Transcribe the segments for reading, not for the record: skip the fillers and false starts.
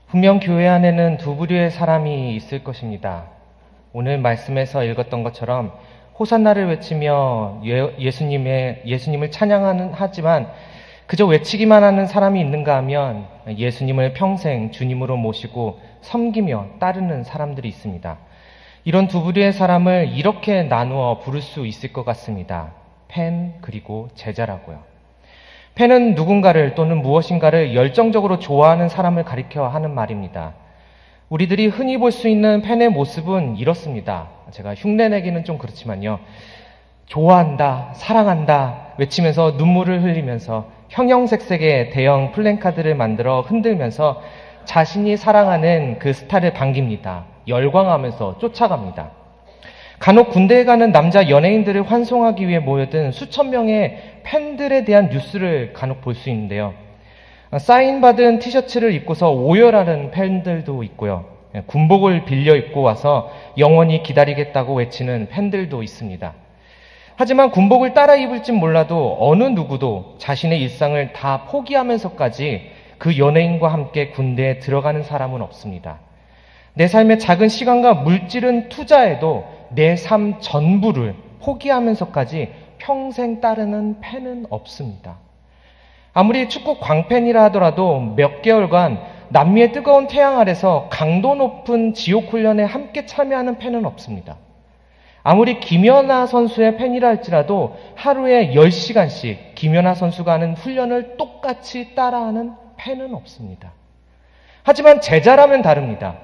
분명 교회 안에는 두 부류의 사람이 있을 것입니다. 오늘 말씀에서 읽었던 것처럼 호산나를 외치며 예수님을 하지만 그저 외치기만 하는 사람이 있는가 하면 예수님을 평생 주님으로 모시고 섬기며 따르는 사람들이 있습니다. 이런 두 부류의 사람을 이렇게 나누어 부를 수 있을 것 같습니다. 팬 그리고 제자라고요. 팬은 누군가를 또는 무엇인가를 열정적으로 좋아하는 사람을 가리켜 하는 말입니다. 우리들이 흔히 볼 수 있는 팬의 모습은 이렇습니다. 제가 흉내내기는 좀 그렇지만요. 좋아한다, 사랑한다 외치면서 눈물을 흘리면서 형형색색의 대형 플랜카드를 만들어 흔들면서 자신이 사랑하는 그 스타를 반깁니다. 열광하면서 쫓아갑니다. 간혹 군대에 가는 남자 연예인들을 환송하기 위해 모여든 수천 명의 팬들에 대한 뉴스를 간혹 볼 수 있는데요. 사인받은 티셔츠를 입고서 오열하는 팬들도 있고요. 군복을 빌려 입고 와서 영원히 기다리겠다고 외치는 팬들도 있습니다. 하지만 군복을 따라 입을진 몰라도 어느 누구도 자신의 일상을 다 포기하면서까지 그 연예인과 함께 군대에 들어가는 사람은 없습니다. 내 삶의 작은 시간과 물질은 투자해도 내 삶 전부를 포기하면서까지 평생 따르는 팬은 없습니다. 아무리 축구 광팬이라 하더라도 몇 개월간 남미의 뜨거운 태양 아래서 강도 높은 지옥 훈련에 함께 참여하는 팬은 없습니다. 아무리 김연아 선수의 팬이라 할지라도 하루에 10시간씩 김연아 선수가 하는 훈련을 똑같이 따라하는 팬은 없습니다. 하지만 제자라면 다릅니다.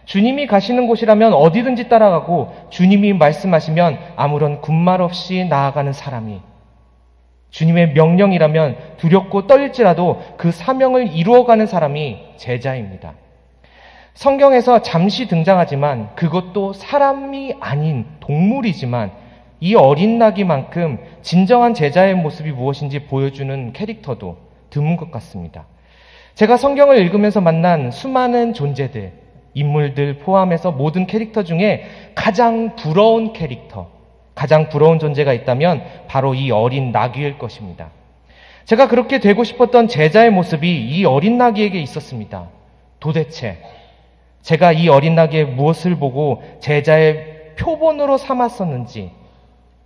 주님이 가시는 곳이라면 어디든지 따라가고 주님이 말씀하시면 아무런 군말 없이 나아가는 사람이, 주님의 명령이라면 두렵고 떨릴지라도 그 사명을 이루어가는 사람이 제자입니다. 성경에서 잠시 등장하지만 그것도 사람이 아닌 동물이지만 이 어린 나귀만큼 진정한 제자의 모습이 무엇인지 보여주는 캐릭터도 드문 것 같습니다. 제가 성경을 읽으면서 만난 수많은 존재들, 인물들 포함해서 모든 캐릭터 중에 가장 부러운 캐릭터, 가장 부러운 존재가 있다면 바로 이 어린 나귀일 것입니다. 제가 그렇게 되고 싶었던 제자의 모습이 이 어린 나귀에게 있었습니다. 도대체 제가 이 어린 나귀의 무엇을 보고 제자의 표본으로 삼았었는지,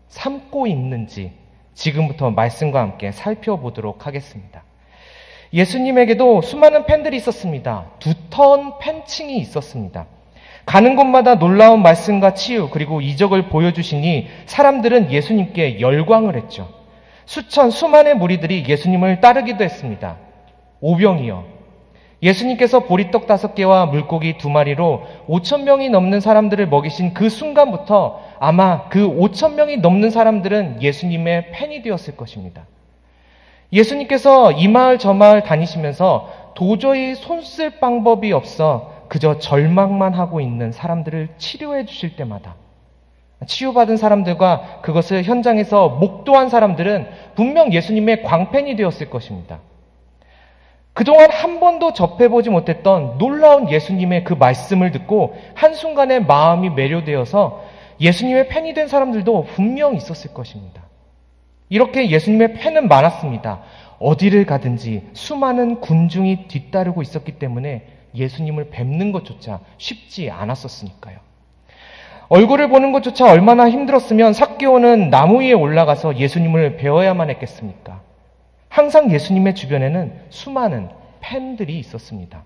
삼고 있는지 지금부터 말씀과 함께 살펴보도록 하겠습니다. 예수님에게도 수많은 팬들이 있었습니다. 두터운 팬층이 있었습니다. 가는 곳마다 놀라운 말씀과 치유 그리고 이적을 보여주시니 사람들은 예수님께 열광을 했죠. 수많은 무리들이 예수님을 따르기도 했습니다. 오병이어, 예수님께서 보리떡 5개와 물고기 2마리로 5,000명이 넘는 사람들을 먹이신 그 순간부터 아마 그 5,000명이 넘는 사람들은 예수님의 팬이 되었을 것입니다. 예수님께서 이 마을 저 마을 다니시면서 도저히 손쓸 방법이 없어 그저 절망만 하고 있는 사람들을 치료해 주실 때마다 치유받은 사람들과 그것을 현장에서 목도한 사람들은 분명 예수님의 광팬이 되었을 것입니다. 그동안 한 번도 접해보지 못했던 놀라운 예수님의 그 말씀을 듣고 한순간에 마음이 매료되어서 예수님의 팬이 된 사람들도 분명 있었을 것입니다. 이렇게 예수님의 팬은 많았습니다. 어디를 가든지 수많은 군중이 뒤따르고 있었기 때문에 예수님을 뵙는 것조차 쉽지 않았었으니까요. 얼굴을 보는 것조차 얼마나 힘들었으면 삭개오는 나무 위에 올라가서 예수님을 배워야만 했겠습니까? 항상 예수님의 주변에는 수많은 팬들이 있었습니다.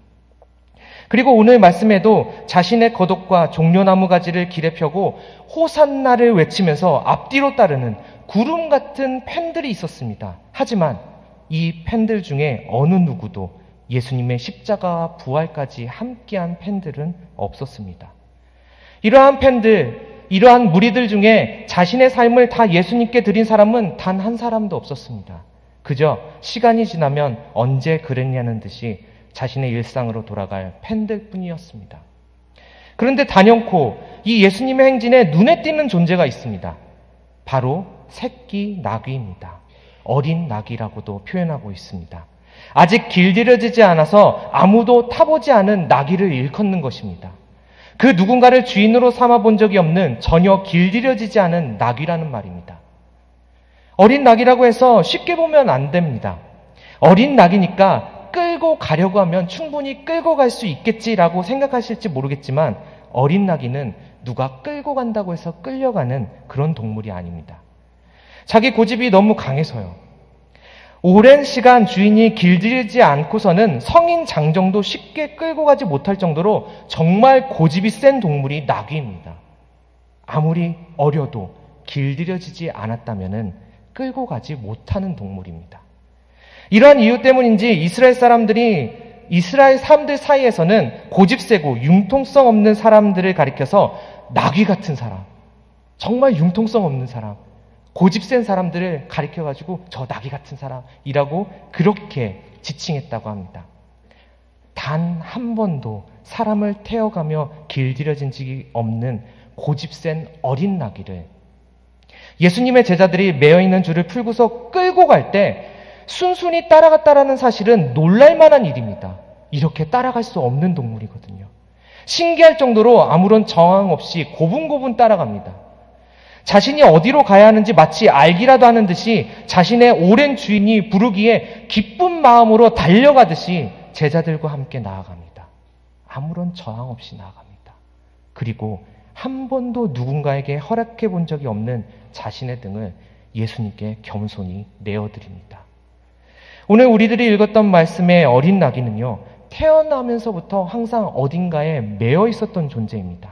그리고 오늘 말씀에도 자신의 겉옷과 종려나무 가지를 길에 펴고 호산나를 외치면서 앞뒤로 따르는 구름 같은 팬들이 있었습니다. 하지만 이 팬들 중에 어느 누구도 예수님의 십자가와 부활까지 함께한 팬들은 없었습니다. 이러한 팬들, 이러한 무리들 중에 자신의 삶을 다 예수님께 드린 사람은 단 한 사람도 없었습니다. 그저 시간이 지나면 언제 그랬냐는 듯이 자신의 일상으로 돌아갈 팬들 뿐이었습니다. 그런데 단연코 이 예수님의 행진에 눈에 띄는 존재가 있습니다. 바로 새끼 나귀입니다. 어린 나귀라고도 표현하고 있습니다. 아직 길들여지지 않아서 아무도 타보지 않은 나귀를 일컫는 것입니다. 그 누군가를 주인으로 삼아본 적이 없는 전혀 길들여지지 않은 나귀라는 말입니다. 어린 나귀라고 해서 쉽게 보면 안 됩니다. 어린 나귀니까 끌고 가려고 하면 충분히 끌고 갈 수 있겠지라고 생각하실지 모르겠지만 어린 나귀는 누가 끌고 간다고 해서 끌려가는 그런 동물이 아닙니다. 자기 고집이 너무 강해서요. 오랜 시간 주인이 길들이지 않고서는 성인 장정도 쉽게 끌고 가지 못할 정도로 정말 고집이 센 동물이 나귀입니다. 아무리 어려도 길들여지지 않았다면 끌고 가지 못하는 동물입니다. 이러한 이유 때문인지 이스라엘 사람들 사이에서는 고집 세고 융통성 없는 사람들을 가리켜서 나귀 같은 사람, 정말 융통성 없는 사람, 고집 센 사람들을 가리켜가지고 저 나귀 같은 사람이라고 그렇게 지칭했다고 합니다. 단 한 번도 사람을 태워가며 길들여진 적이 없는 고집 센 어린 나귀를 예수님의 제자들이 매어있는 줄을 풀고서 끌고 갈 때 순순히 따라갔다라는 사실은 놀랄만한 일입니다. 이렇게 따라갈 수 없는 동물이거든요. 신기할 정도로 아무런 저항 없이 고분고분 따라갑니다. 자신이 어디로 가야 하는지 마치 알기라도 하는 듯이 자신의 오랜 주인이 부르기에 기쁜 마음으로 달려가듯이 제자들과 함께 나아갑니다. 아무런 저항 없이 나아갑니다. 그리고 한 번도 누군가에게 허락해 본 적이 없는 자신의 등을 예수님께 겸손히 내어드립니다. 오늘 우리들이 읽었던 말씀의 어린 나귀는요, 태어나면서부터 항상 어딘가에 매어 있었던 존재입니다.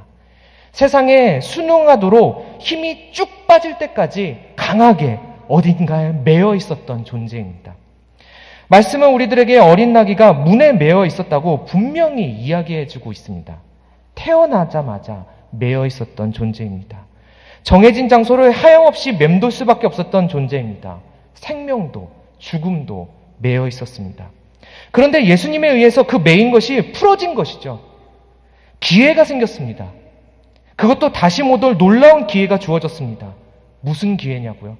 세상에 순응하도록 힘이 쭉 빠질 때까지 강하게 어딘가에 매어 있었던 존재입니다. 말씀은 우리들에게 어린 나귀가 문에 매어 있었다고 분명히 이야기해주고 있습니다. 태어나자마자 매어 있었던 존재입니다. 정해진 장소를 하염없이 맴돌 수밖에 없었던 존재입니다. 생명도 죽음도 매어 있었습니다. 그런데 예수님에 의해서 그 매인 것이 풀어진 것이죠. 기회가 생겼습니다. 그것도 다시 못 올 놀라운 기회가 주어졌습니다. 무슨 기회냐고요?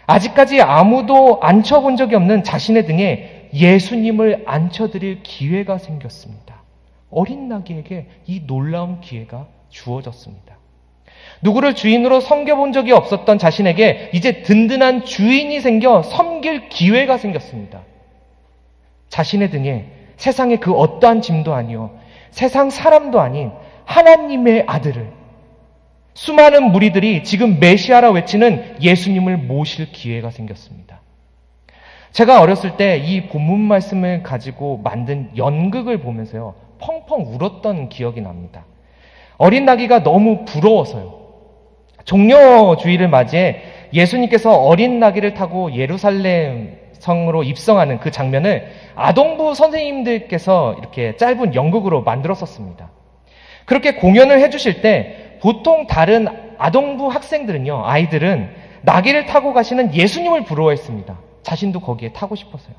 아직까지 아무도 앉혀본 적이 없는 자신의 등에 예수님을 앉혀드릴 기회가 생겼습니다. 어린 나귀에게 이 놀라운 기회가 주어졌습니다. 누구를 주인으로 섬겨본 적이 없었던 자신에게 이제 든든한 주인이 생겨 섬길 기회가 생겼습니다. 자신의 등에 세상의 그 어떠한 짐도 아니요, 세상 사람도 아닌 하나님의 아들을, 수많은 무리들이 지금 메시아라 외치는 예수님을 모실 기회가 생겼습니다. 제가 어렸을 때 이 본문 말씀을 가지고 만든 연극을 보면서요, 펑펑 울었던 기억이 납니다. 어린 나귀가 너무 부러워서요. 종려주의를 맞이해 예수님께서 어린 나귀를 타고 예루살렘 성으로 입성하는 그 장면을 아동부 선생님들께서 이렇게 짧은 연극으로 만들었었습니다. 그렇게 공연을 해주실 때 보통 다른 아동부 학생들은요, 아이들은 나귀를 타고 가시는 예수님을 부러워했습니다. 자신도 거기에 타고 싶어서요.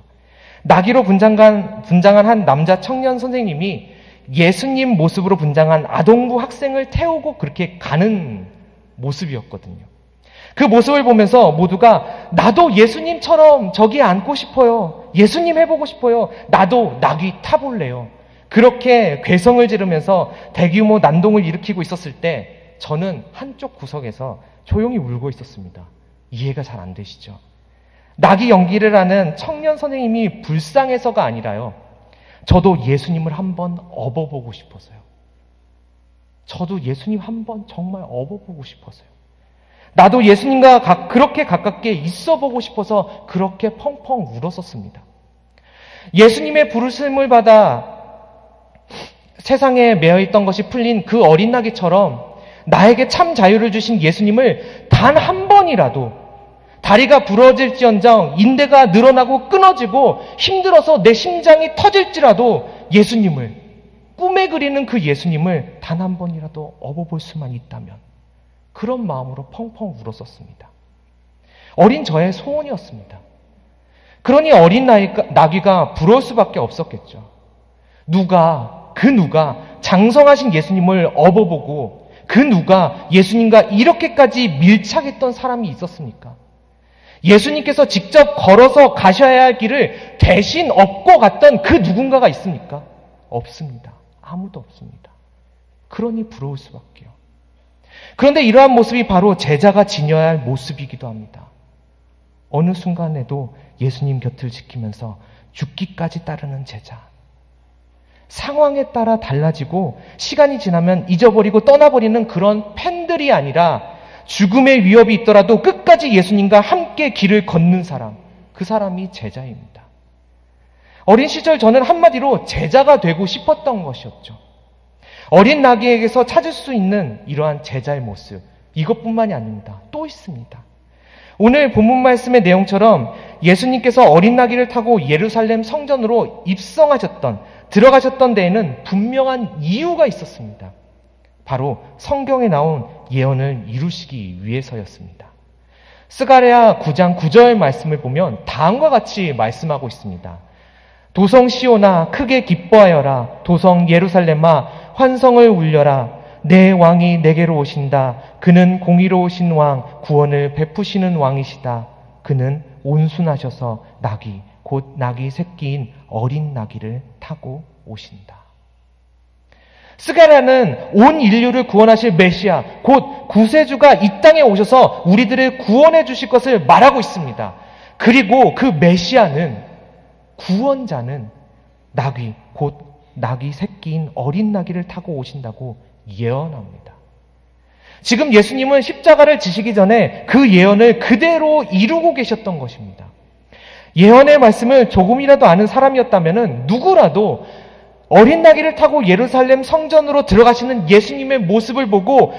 나귀로 분장한 한 남자 청년 선생님이 예수님 모습으로 분장한 아동부 학생을 태우고 그렇게 가는 모습이었거든요. 그 모습을 보면서 모두가 나도 예수님처럼 저기 앉고 싶어요. 예수님 해보고 싶어요. 나도 나귀 타볼래요. 그렇게 괴성을 지르면서 대규모 난동을 일으키고 있었을 때 저는 한쪽 구석에서 조용히 울고 있었습니다. 이해가 잘 안 되시죠? 나귀 연기를 하는 청년 선생님이 불쌍해서가 아니라요, 저도 예수님을 한번 업어보고 싶어서요. 저도 예수님 한번 정말 업어보고 싶어서요. 나도 예수님과 그렇게 가깝게 있어보고 싶어서 그렇게 펑펑 울었었습니다. 예수님의 부르심을 받아 세상에 매어있던 것이 풀린 그 어린 나귀처럼 나에게 참 자유를 주신 예수님을 단 한 번이라도, 다리가 부러질지언정 인대가 늘어나고 끊어지고 힘들어서 내 심장이 터질지라도 예수님을, 꿈에 그리는 그 예수님을 단 한 번이라도 업어볼 수만 있다면, 그런 마음으로 펑펑 울었었습니다. 어린 저의 소원이었습니다. 그러니 어린 나귀가 부러울 수밖에 없었겠죠. 누가 장성하신 예수님을 업어보고 그 누가 예수님과 이렇게까지 밀착했던 사람이 있었습니까? 예수님께서 직접 걸어서 가셔야 할 길을 대신 업고 갔던 그 누군가가 있습니까? 없습니다. 아무도 없습니다. 그러니 부러울 수밖에요. 그런데 이러한 모습이 바로 제자가 지녀야 할 모습이기도 합니다. 어느 순간에도 예수님 곁을 지키면서 죽기까지 따르는 제자. 상황에 따라 달라지고 시간이 지나면 잊어버리고 떠나버리는 그런 팬들이 아니라 죽음의 위협이 있더라도 끝까지 예수님과 함께 길을 걷는 사람, 그 사람이 제자입니다. 어린 시절 저는 한마디로 제자가 되고 싶었던 것이었죠. 어린 나귀에게서 찾을 수 있는 이러한 제자의 모습, 이것뿐만이 아닙니다. 또 있습니다. 오늘 본문 말씀의 내용처럼 예수님께서 어린 나귀를 타고 예루살렘 성전으로 들어가셨던 데에는 분명한 이유가 있었습니다. 바로 성경에 나온 예언을 이루시기 위해서였습니다. 스가랴 9장 9절 말씀을 보면 다음과 같이 말씀하고 있습니다. 도성 시온아 크게 기뻐하여라. 도성 예루살렘아 환성을 울려라. 내 왕이 내게로 오신다. 그는 공의로우신 왕, 구원을 베푸시는 왕이시다. 그는 온순하셔서 곧 나귀 새끼인 어린 나귀를 타고 오신다. 스가랴는 온 인류를 구원하실 메시아, 곧 구세주가 이 땅에 오셔서 우리들을 구원해 주실 것을 말하고 있습니다. 그리고 그 메시아는, 구원자는 곧 나귀 새끼인 어린 나귀를 타고 오신다고 예언합니다. 지금 예수님은 십자가를 지시기 전에 그 예언을 그대로 이루고 계셨던 것입니다. 예언의 말씀을 조금이라도 아는 사람이었다면 누구라도 어린 나귀를 타고 예루살렘 성전으로 들어가시는 예수님의 모습을 보고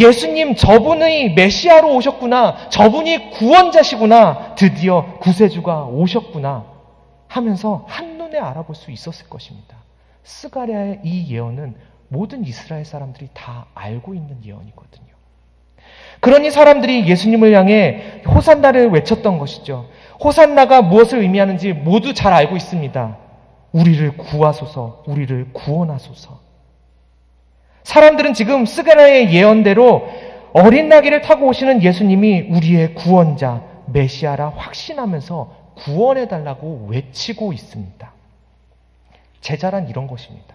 예수님 저분이 메시아로 오셨구나. 저분이 구원자시구나. 드디어 구세주가 오셨구나 하면서 한눈에 알아볼 수 있었을 것입니다. 스가랴의 이 예언은 모든 이스라엘 사람들이 다 알고 있는 예언이거든요. 그러니 사람들이 예수님을 향해 호산나를 외쳤던 것이죠. 호산나가 무엇을 의미하는지 모두 잘 알고 있습니다. 우리를 구하소서, 우리를 구원하소서. 사람들은 지금 스가랴의 예언대로 어린 나귀를 타고 오시는 예수님이 우리의 구원자, 메시아라 확신하면서 구원해달라고 외치고 있습니다. 제자란 이런 것입니다.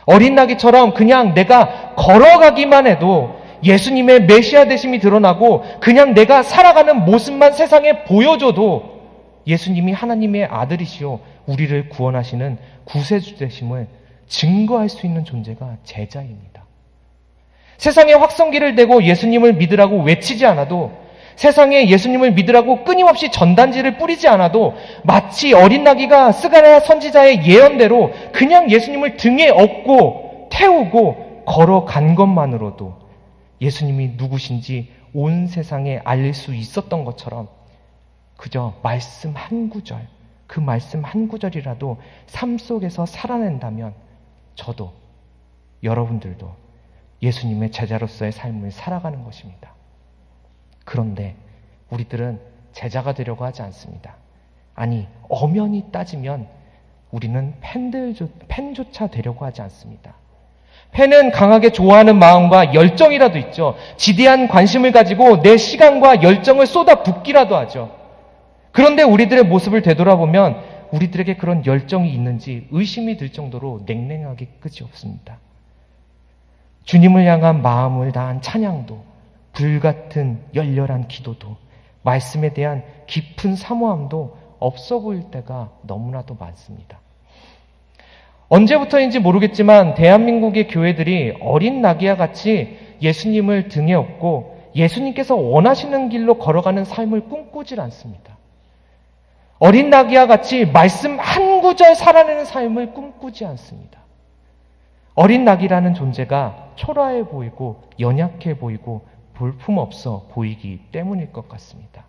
어린 나귀처럼 그냥 내가 걸어가기만 해도 예수님의 메시아 되심이 드러나고 그냥 내가 살아가는 모습만 세상에 보여줘도 예수님이 하나님의 아들이시오 우리를 구원하시는 구세주 되심을 증거할 수 있는 존재가 제자입니다. 세상에 확성기를 대고 예수님을 믿으라고 외치지 않아도, 세상에 예수님을 믿으라고 끊임없이 전단지를 뿌리지 않아도 마치 어린 나귀가 스가랴 선지자의 예언대로 그냥 예수님을 등에 업고 태우고 걸어간 것만으로도 예수님이 누구신지 온 세상에 알릴 수 있었던 것처럼 그저 말씀 한 구절, 그 말씀 한 구절이라도 삶 속에서 살아낸다면 저도, 여러분들도 예수님의 제자로서의 삶을 살아가는 것입니다. 그런데 우리들은 제자가 되려고 하지 않습니다. 아니, 엄연히 따지면 우리는 팬조차 되려고 하지 않습니다. 팬은 강하게 좋아하는 마음과 열정이라도 있죠. 지대한 관심을 가지고 내 시간과 열정을 쏟아붓기라도 하죠. 그런데 우리들의 모습을 되돌아보면 우리들에게 그런 열정이 있는지 의심이 들 정도로 냉랭하게 끝이 없습니다. 주님을 향한 마음을 다한 찬양도, 불같은 열렬한 기도도, 말씀에 대한 깊은 사모함도 없어 보일 때가 너무나도 많습니다. 언제부터인지 모르겠지만 대한민국의 교회들이 어린 나귀와 같이 예수님을 등에 업고 예수님께서 원하시는 길로 걸어가는 삶을 꿈꾸질 않습니다. 어린 나귀와 같이 말씀 한 구절 살아내는 삶을 꿈꾸지 않습니다. 어린 나귀라는 존재가 초라해 보이고 연약해 보이고 볼품없어 보이기 때문일 것 같습니다.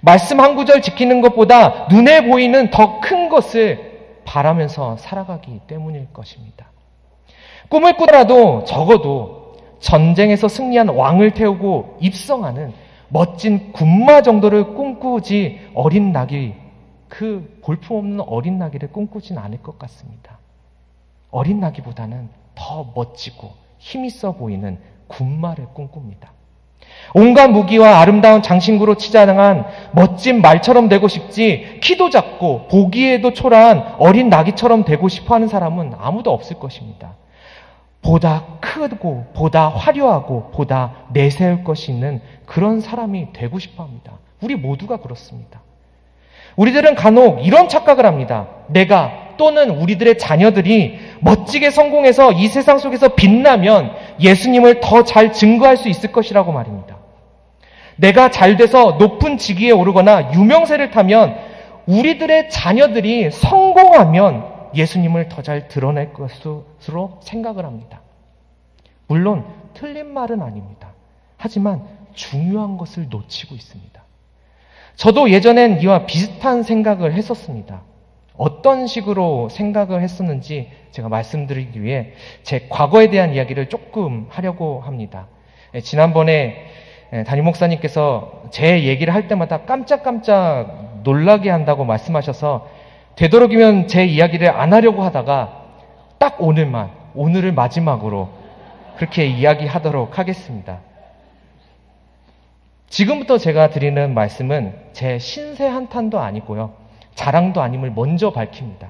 말씀 한 구절 지키는 것보다 눈에 보이는 더 큰 것을 바라면서 살아가기 때문일 것입니다. 꿈을 꾸더라도 적어도 전쟁에서 승리한 왕을 태우고 입성하는 멋진 군마 정도를 꿈꾸지 어린 나귀, 그 볼품없는 어린 나귀를 꿈꾸진 않을 것 같습니다. 어린 나귀보다는 더 멋지고 힘있어 보이는 군마를 꿈꿉니다. 온갖 무기와 아름다운 장신구로 치장한 멋진 말처럼 되고 싶지, 키도 작고 보기에도 초라한 어린 나귀처럼 되고 싶어하는 사람은 아무도 없을 것입니다. 보다 크고 보다 화려하고 보다 내세울 것이 있는 그런 사람이 되고 싶어합니다. 우리 모두가 그렇습니다. 우리들은 간혹 이런 착각을 합니다. 내가 또는 우리들의 자녀들이 멋지게 성공해서 이 세상 속에서 빛나면 예수님을 더 잘 증거할 수 있을 것이라고 말입니다. 내가 잘 돼서 높은 직위에 오르거나 유명세를 타면 우리들의 자녀들이 성공하면 예수님을 더 잘 드러낼 것으로 생각을 합니다. 물론 틀린 말은 아닙니다. 하지만 중요한 것을 놓치고 있습니다. 저도 예전엔 이와 비슷한 생각을 했었습니다. 어떤 식으로 생각을 했었는지 제가 말씀드리기 위해 제 과거에 대한 이야기를 조금 하려고 합니다. 지난번에 담임 목사님께서 제 얘기를 할 때마다 깜짝깜짝 놀라게 한다고 말씀하셔서 되도록이면 제 이야기를 안 하려고 하다가 딱 오늘을 마지막으로 그렇게 이야기하도록 하겠습니다. 지금부터 제가 드리는 말씀은 제 신세 한탄도 아니고요. 자랑도 아님을 먼저 밝힙니다.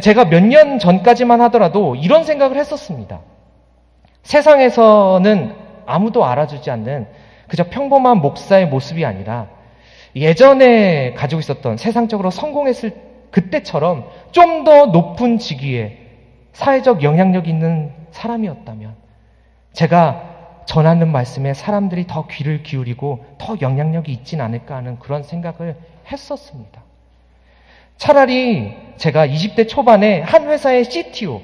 제가 몇 년 전까지만 하더라도 이런 생각을 했었습니다. 세상에서는 아무도 알아주지 않는 그저 평범한 목사의 모습이 아니라 예전에 가지고 있었던 세상적으로 성공했을 그때처럼 좀 더 높은 직위에 사회적 영향력 있는 사람이었다면 제가 전하는 말씀에 사람들이 더 귀를 기울이고 더 영향력이 있진 않을까 하는 그런 생각을 했었습니다. 차라리 제가 20대 초반에 한 회사의 CTO,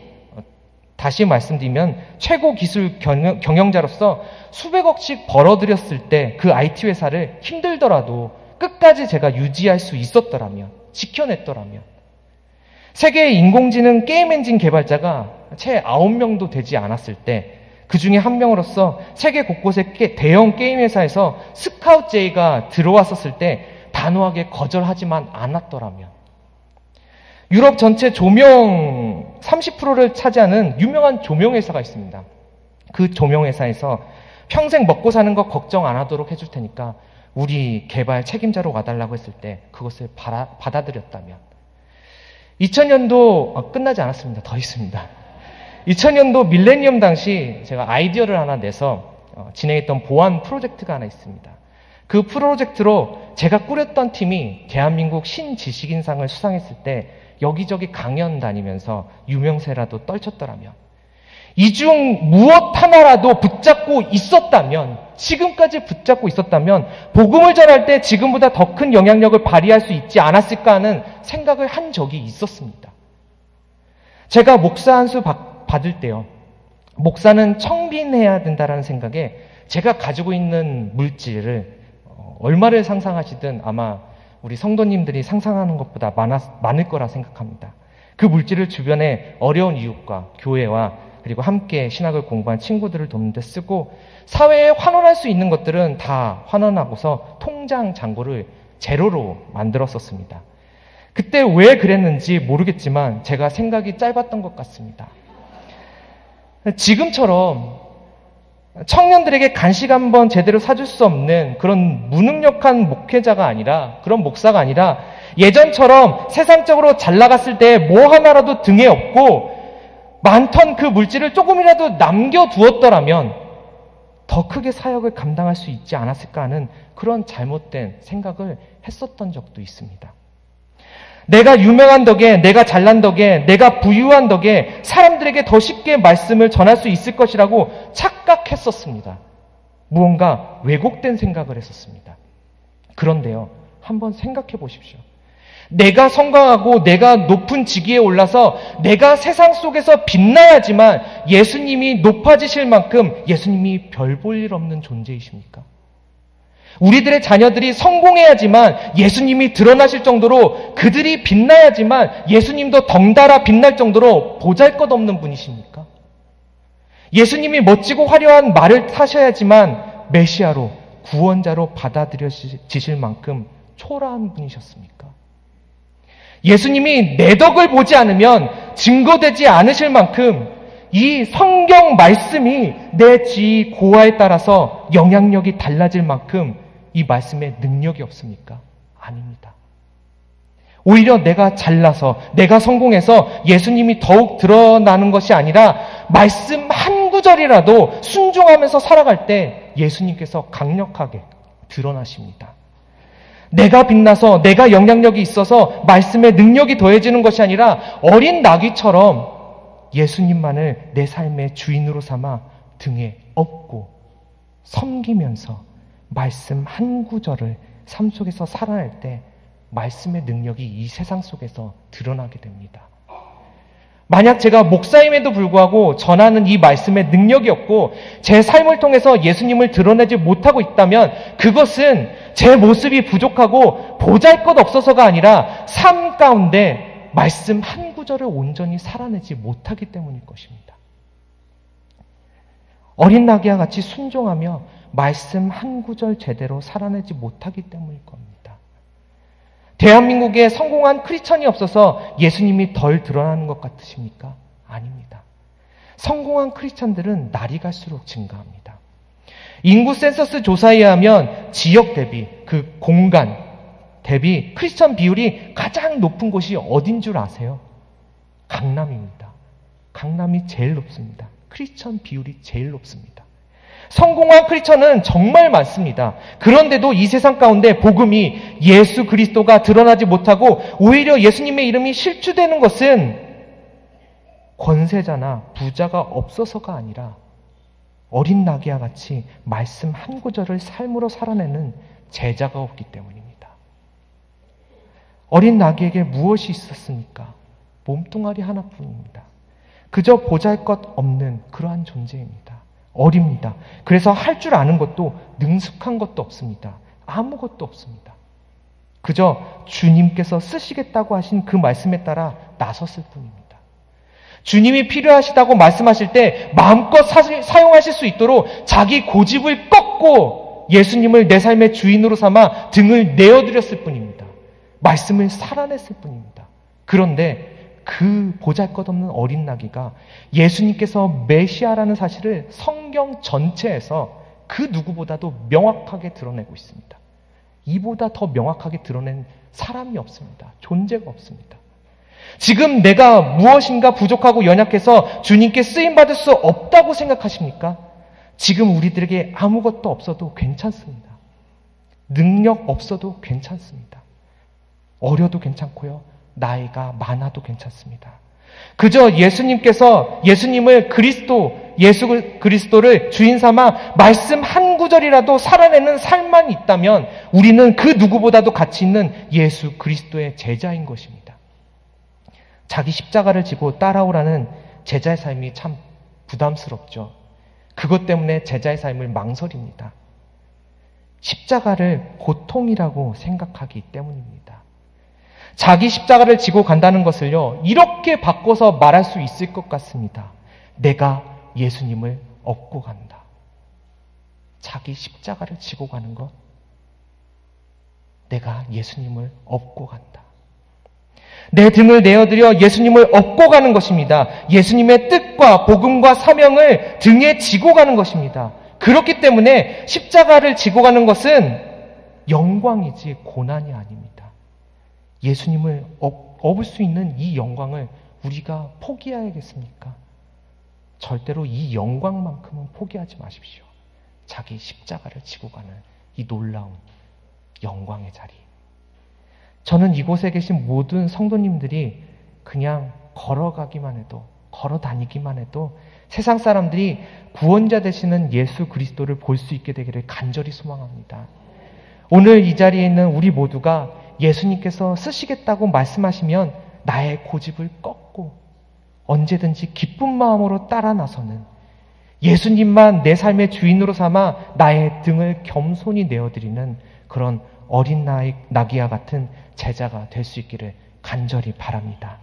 다시 말씀드리면 최고 기술 경영자로서 수백억씩 벌어들였을 때 그 IT 회사를 힘들더라도 끝까지 제가 유지할 수 있었더라면, 지켜냈더라면 세계의 인공지능 게임 엔진 개발자가 채 9명도 되지 않았을 때 그 중에 한 명으로서 세계 곳곳의 대형 게임 회사에서 스카우트 제의가 들어왔었을 때 단호하게 거절하지만 않았더라면 유럽 전체 조명 30%를 차지하는 유명한 조명회사가 있습니다. 그 조명회사에서 평생 먹고 사는 거 걱정 안 하도록 해줄 테니까 우리 개발 책임자로 와달라고 했을 때 그것을 받아들였다면 2000년도 끝나지 않았습니다. 더 있습니다. 2000년도 밀레니엄 당시 제가 아이디어를 하나 내서 진행했던 보안 프로젝트가 하나 있습니다. 그 프로젝트로 제가 꾸렸던 팀이 대한민국 신지식인상을 수상했을 때 여기저기 강연 다니면서 유명세라도 떨쳤더라면 이 중 무엇 하나라도 붙잡고 있었다면 지금까지 붙잡고 있었다면 복음을 전할 때 지금보다 더 큰 영향력을 발휘할 수 있지 않았을까 하는 생각을 한 적이 있었습니다. 제가 목사 한 수 받을 때요. 목사는 청빈해야 된다는 생각에 제가 가지고 있는 물질을 얼마를 상상하시든 아마 우리 성도님들이 상상하는 것보다 많을 거라 생각합니다. 그 물질을 주변에 어려운 이웃과 교회와 그리고 함께 신학을 공부한 친구들을 돕는 데 쓰고 사회에 환원할 수 있는 것들은 다 환원하고서 통장 잔고를 제로로 만들었었습니다. 그때 왜 그랬는지 모르겠지만 제가 생각이 짧았던 것 같습니다. 지금처럼 청년들에게 간식 한번 제대로 사줄 수 없는 그런 무능력한 목회자가 아니라 그런 목사가 아니라 예전처럼 세상적으로 잘 나갔을 때 뭐 하나라도 등에 업고 많던 그 물질을 조금이라도 남겨두었더라면 더 크게 사역을 감당할 수 있지 않았을까 하는 그런 잘못된 생각을 했었던 적도 있습니다. 내가 유명한 덕에, 내가 잘난 덕에, 내가 부유한 덕에 사람들에게 더 쉽게 말씀을 전할 수 있을 것이라고 착각했었습니다. 무언가 왜곡된 생각을 했었습니다. 그런데요, 한번 생각해 보십시오. 내가 성공하고 내가 높은 직위에 올라서 내가 세상 속에서 빛나야지만 예수님이 높아지실 만큼 예수님이 별 볼 일 없는 존재이십니까? 우리들의 자녀들이 성공해야지만 예수님이 드러나실 정도로 그들이 빛나야지만 예수님도 덩달아 빛날 정도로 보잘것없는 분이십니까? 예수님이 멋지고 화려한 말을 타셔야지만 메시아로 구원자로 받아들여지실 만큼 초라한 분이셨습니까? 예수님이 내 덕을 보지 않으면 증거되지 않으실 만큼 이 성경 말씀이 내 지위 고하에 따라서 영향력이 달라질 만큼 이 말씀에 능력이 없습니까? 아닙니다. 오히려 내가 잘나서 내가 성공해서 예수님이 더욱 드러나는 것이 아니라 말씀 한 구절이라도 순종하면서 살아갈 때 예수님께서 강력하게 드러나십니다. 내가 빛나서 내가 영향력이 있어서 말씀의 능력이 더해지는 것이 아니라 어린 나귀처럼 예수님만을 내 삶의 주인으로 삼아 등에 업고 섬기면서 말씀 한 구절을 삶 속에서 살아낼 때 말씀의 능력이 이 세상 속에서 드러나게 됩니다. 만약 제가 목사임에도 불구하고 전하는 이 말씀의 능력이 없고 제 삶을 통해서 예수님을 드러내지 못하고 있다면 그것은 제 모습이 부족하고 보잘것없어서가 아니라 삶 가운데 말씀 한 구절을 온전히 살아내지 못하기 때문일 것입니다. 어린 나귀와 같이 순종하며 말씀 한 구절 제대로 살아내지 못하기 때문일 겁니다. 대한민국에 성공한 크리스천이 없어서 예수님이 덜 드러나는 것 같으십니까? 아닙니다. 성공한 크리스천들은 날이 갈수록 증가합니다. 인구 센서스 조사에 의하면 지역 대비, 그 공간 대비 크리스천 비율이 가장 높은 곳이 어딘 줄 아세요? 강남입니다. 강남이 제일 높습니다. 크리스천 비율이 제일 높습니다. 성공한 크리스천은 정말 많습니다. 그런데도 이 세상 가운데 복음이 예수 그리스도가 드러나지 못하고 오히려 예수님의 이름이 실추되는 것은 권세자나 부자가 없어서가 아니라 어린 나귀와 같이 말씀 한 구절을 삶으로 살아내는 제자가 없기 때문입니다. 어린 나귀에게 무엇이 있었습니까? 몸뚱아리 하나뿐입니다. 그저 보잘것없는 그러한 존재입니다. 어립니다. 그래서 할 줄 아는 것도 능숙한 것도 없습니다. 아무것도 없습니다. 그저 주님께서 쓰시겠다고 하신 그 말씀에 따라 나섰을 뿐입니다. 주님이 필요하시다고 말씀하실 때 마음껏 사용하실 수 있도록 자기 고집을 꺾고 예수님을 내 삶의 주인으로 삼아 등을 내어드렸을 뿐입니다. 말씀을 살아냈을 뿐입니다. 그런데 그 보잘것없는 어린 나귀가 예수님께서 메시아라는 사실을 성경 전체에서 그 누구보다도 명확하게 드러내고 있습니다. 이보다 더 명확하게 드러낸 사람이 없습니다. 존재가 없습니다. 지금 내가 무엇인가 부족하고 연약해서 주님께 쓰임받을 수 없다고 생각하십니까? 지금 우리들에게 아무것도 없어도 괜찮습니다. 능력 없어도 괜찮습니다. 어려도 괜찮고요. 나이가 많아도 괜찮습니다. 그저 예수님을 예수 그리스도를 주인 삼아 말씀 한 구절이라도 살아내는 삶만 있다면 우리는 그 누구보다도 가치 있는 예수 그리스도의 제자인 것입니다. 자기 십자가를 지고 따라오라는 제자의 삶이 참 부담스럽죠. 그것 때문에 제자의 삶을 망설입니다. 십자가를 고통이라고 생각하기 때문입니다. 자기 십자가를 지고 간다는 것을요, 이렇게 바꿔서 말할 수 있을 것 같습니다. 내가 예수님을 업고 간다. 자기 십자가를 지고 가는 것. 내가 예수님을 업고 간다. 내 등을 내어드려 예수님을 업고 가는 것입니다. 예수님의 뜻과 복음과 사명을 등에 지고 가는 것입니다. 그렇기 때문에 십자가를 지고 가는 것은 영광이지 고난이 아닙니다. 예수님을 업을 수 있는 이 영광을 우리가 포기해야겠습니까? 절대로 이 영광만큼은 포기하지 마십시오. 자기 십자가를 지고 가는 이 놀라운 영광의 자리. 저는 이곳에 계신 모든 성도님들이 그냥 걸어가기만 해도, 걸어 다니기만 해도 세상 사람들이 구원자 되시는 예수 그리스도를 볼 수 있게 되기를 간절히 소망합니다. 오늘 이 자리에 있는 우리 모두가 예수님께서 쓰시겠다고 말씀하시면 나의 고집을 꺾고 언제든지 기쁜 마음으로 따라 나서는, 예수님만 내 삶의 주인으로 삼아 나의 등을 겸손히 내어드리는 그런 어린 나귀와 같은 제자가 될 수 있기를 간절히 바랍니다.